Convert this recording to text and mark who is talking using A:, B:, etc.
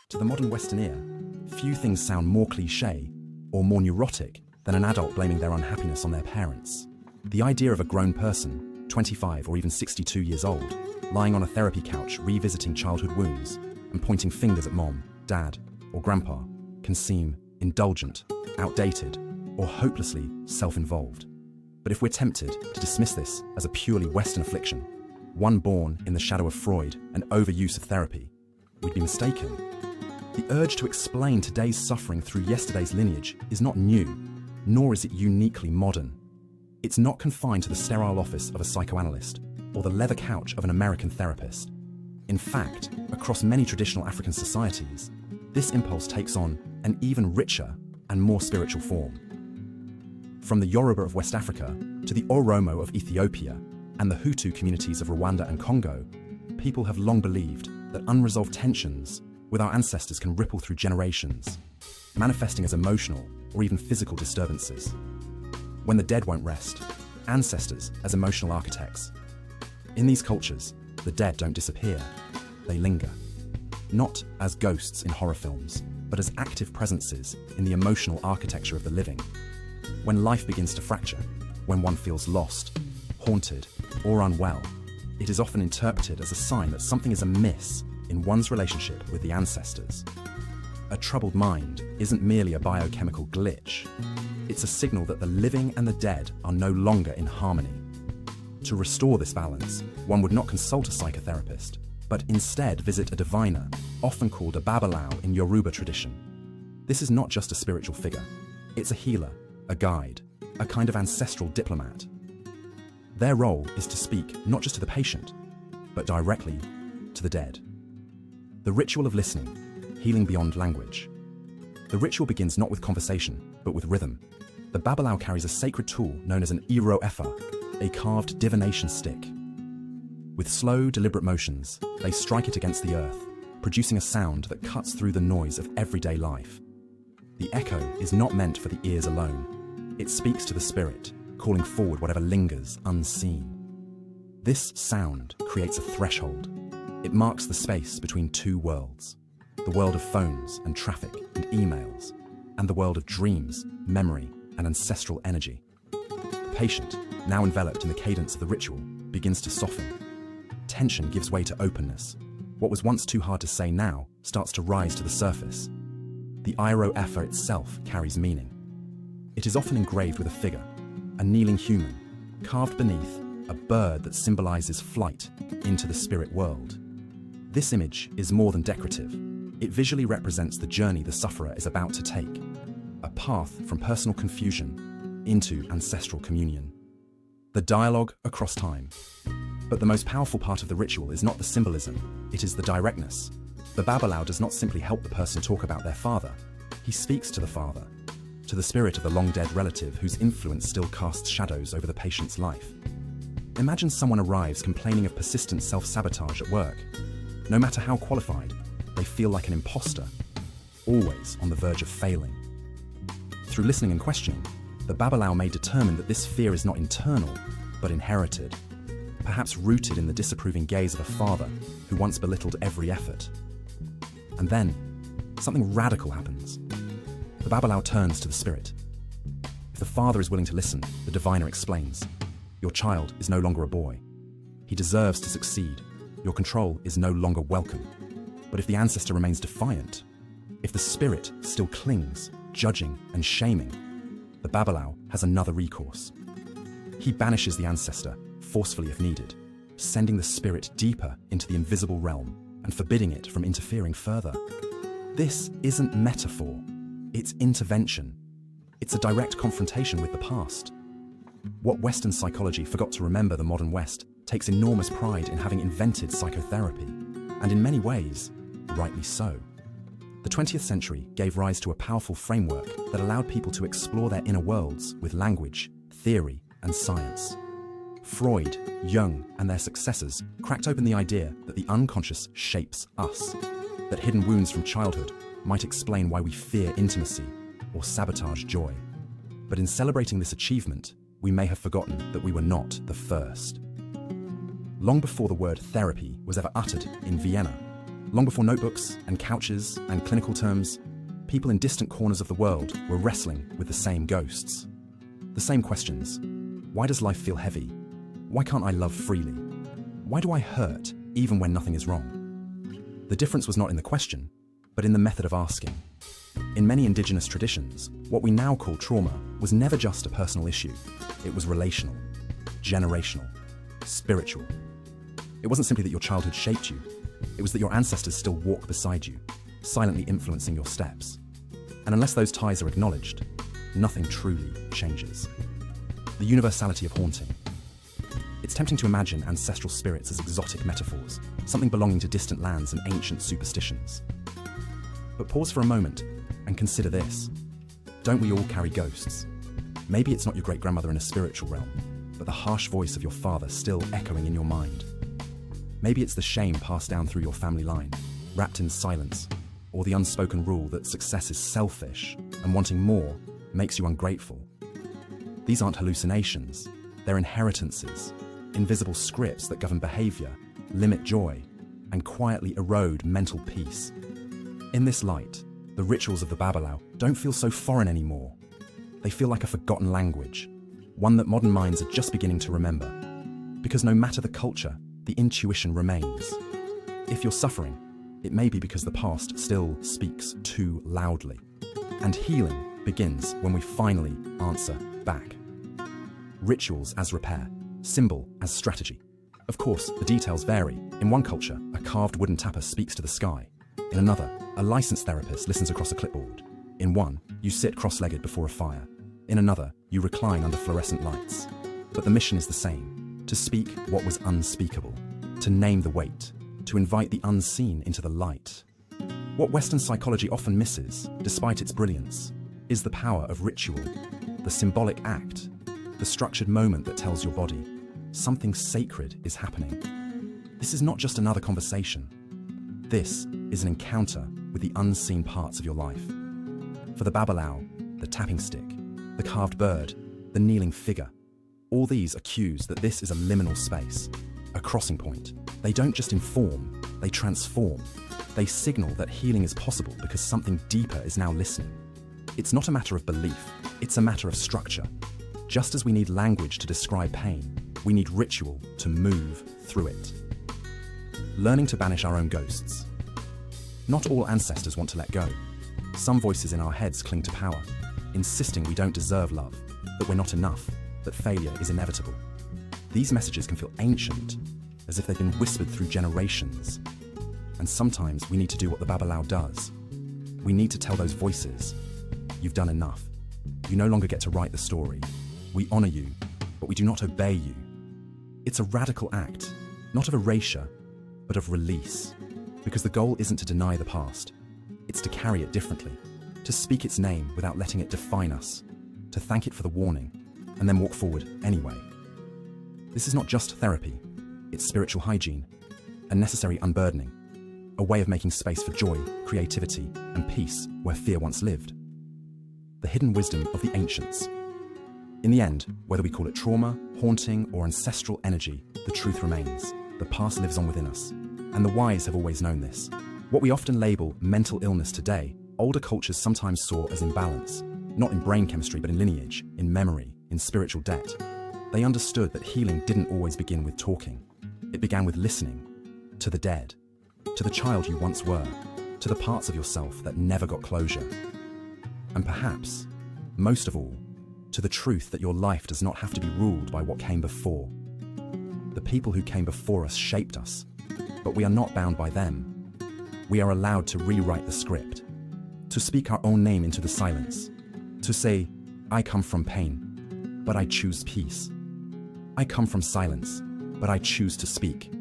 A: To the modern Western ear, few things sound more cliché or more neurotic than an adult blaming their unhappiness on their parents. The idea of a grown person, 25 or even 62 years old, lying on a therapy couch revisiting childhood wounds and pointing fingers at mom, dad, or grandpa can seem indulgent, outdated, or hopelessly self-involved. But if we're tempted to dismiss this as a purely Western affliction, one born in the shadow of Freud and overuse of therapy, we'd be mistaken. The urge to explain today's suffering through yesterday's lineage is not new, nor is it uniquely modern. It's not confined to the sterile office of a psychoanalyst or the leather couch of an American therapist. In fact, across many traditional African societies, this impulse takes on an even richer and more spiritual form. From the Yoruba of West Africa to the Oromo of Ethiopia and the Hutu communities of Rwanda and Congo, people have long believed that unresolved tensions with our ancestors can ripple through generations, manifesting as emotional or even physical disturbances. When the dead won't rest, ancestors as emotional architects. In these cultures, the dead don't disappear, they linger. Not as ghosts in horror films, but as active presences in the emotional architecture of the living. When life begins to fracture, when one feels lost, haunted, or unwell, it is often interpreted as a sign that something is amiss in one's relationship with the ancestors. A troubled mind isn't merely a biochemical glitch. It's a signal that the living and the dead are no longer in harmony. To restore this balance, one would not consult a psychotherapist, but instead visit a diviner, often called a babalao in Yoruba tradition. This is not just a spiritual figure. It's a healer, a guide, a kind of ancestral diplomat. Their role is to speak not just to the patient, but directly to the dead. The ritual of listening, healing beyond language. The ritual begins not with conversation, but with rhythm. The babalao carries a sacred tool known as an iro efa, a carved divination stick. With slow, deliberate motions, they strike it against the earth, producing a sound that cuts through the noise of everyday life. The echo is not meant for the ears alone. It speaks to the spirit, calling forward whatever lingers unseen. This sound creates a threshold. It marks the space between two worlds, the world of phones and traffic and emails, and the world of dreams, memory, and ancestral energy. The patient, now enveloped in the cadence of the ritual, begins to soften. Tension gives way to openness. What was once too hard to say now starts to rise to the surface. The Iro Efa itself carries meaning. It is often engraved with a figure, a kneeling human, carved beneath a bird that symbolizes flight into the spirit world. This image is more than decorative. It visually represents the journey the sufferer is about to take, a path from personal confusion into ancestral communion. The dialogue across time. But the most powerful part of the ritual is not the symbolism, it is the directness. The babalao does not simply help the person talk about their father. He speaks to the father, to the spirit of the long-dead relative whose influence still casts shadows over the patient's life. Imagine someone arrives complaining of persistent self-sabotage at work. No matter how qualified, they feel like an imposter, always on the verge of failing. Through listening and questioning, the babalao may determine that this fear is not internal, but inherited, perhaps rooted in the disapproving gaze of a father who once belittled every effort. And then, something radical happens. The babalao turns to the spirit. If the father is willing to listen, the diviner explains, "Your child is no longer a boy. He deserves to succeed. Your control is no longer welcome." But if the ancestor remains defiant, if the spirit still clings, judging and shaming, the babalao has another recourse. He banishes the ancestor, forcefully if needed, sending the spirit deeper into the invisible realm and forbidding it from interfering further. This isn't metaphor, it's intervention. It's a direct confrontation with the past. What Western psychology forgot to remember, the modern West takes enormous pride in having invented psychotherapy, and in many ways, rightly so. The 20th century gave rise to a powerful framework that allowed people to explore their inner worlds with language, theory, and science. Freud, Jung, and their successors cracked open the idea that the unconscious shapes us, that hidden wounds from childhood might explain why we fear intimacy or sabotage joy. But in celebrating this achievement, we may have forgotten that we were not the first. Long before the word therapy was ever uttered in Vienna, Long before notebooks and couches and clinical terms, people in distant corners of the world were wrestling with the same ghosts. The same questions. Why does life feel heavy? Why can't I love freely? Why do I hurt even when nothing is wrong? The difference was not in the question, but in the method of asking. In many indigenous traditions, what we now call trauma was never just a personal issue. It was relational, generational, spiritual. It wasn't simply that your childhood shaped you. It was that your ancestors still walk beside you, silently influencing your steps. And unless those ties are acknowledged, nothing truly changes. The universality of haunting. It's tempting to imagine ancestral spirits as exotic metaphors, something belonging to distant lands and ancient superstitions. But pause for a moment and consider this. Don't we all carry ghosts? Maybe it's not your great-grandmother in a spiritual realm, but the harsh voice of your father still echoing in your mind. Maybe it's the shame passed down through your family line, wrapped in silence, or the unspoken rule that success is selfish and wanting more makes you ungrateful. These aren't hallucinations, they're inheritances, invisible scripts that govern behavior, limit joy, and quietly erode mental peace. In this light, the rituals of the Babalawo don't feel so foreign anymore. They feel like a forgotten language, one that modern minds are just beginning to remember. Because no matter the culture, the intuition remains. If you're suffering, it may be because the past still speaks too loudly. And healing begins when we finally answer back. Rituals as repair, symbol as strategy. Of course, the details vary. In one culture, a carved wooden tapper speaks to the sky. In another, a licensed therapist listens across a clipboard. In one, you sit cross-legged before a fire. In another, you recline under fluorescent lights. But the mission is the same. To speak what was unspeakable, to name the weight, to invite the unseen into the light. What Western psychology often misses, despite its brilliance, is the power of ritual, the symbolic act, the structured moment that tells your body, something sacred is happening. This is not just another conversation. This is an encounter with the unseen parts of your life. For the Babalawo, the tapping stick, the carved bird, the kneeling figure, all these are cues that this is a liminal space, a crossing point. They don't just inform, they transform. They signal that healing is possible because something deeper is now listening. It's not a matter of belief, it's a matter of structure. Just as we need language to describe pain, we need ritual to move through it. Learning to banish our own ghosts. Not all ancestors want to let go. Some voices in our heads cling to power, insisting we don't deserve love, that we're not enough, that failure is inevitable. These messages can feel ancient, as if they've been whispered through generations. And sometimes we need to do what the Babalawo does. We need to tell those voices, you've done enough. You no longer get to write the story. We honor you, but we do not obey you. It's a radical act, not of erasure, but of release. Because the goal isn't to deny the past. It's to carry it differently, to speak its name without letting it define us, to thank it for the warning, and then walk forward anyway. This is not just therapy, it's spiritual hygiene, a necessary unburdening, a way of making space for joy, creativity, and peace where fear once lived. The hidden wisdom of the ancients. In the end, whether we call it trauma, haunting, or ancestral energy, the truth remains. The past lives on within us, and the wise have always known this. What we often label mental illness today, older cultures sometimes saw as imbalance, not in brain chemistry but in lineage, in memory, in spiritual debt. They understood that healing didn't always begin with talking. It began with listening, to the dead, to the child you once were, to the parts of yourself that never got closure. And perhaps, most of all, to the truth that your life does not have to be ruled by what came before. The people who came before us shaped us, but we are not bound by them. We are allowed to rewrite the script, to speak our own name into the silence, to say, I come from pain, but I choose peace. I come from silence, but I choose to speak.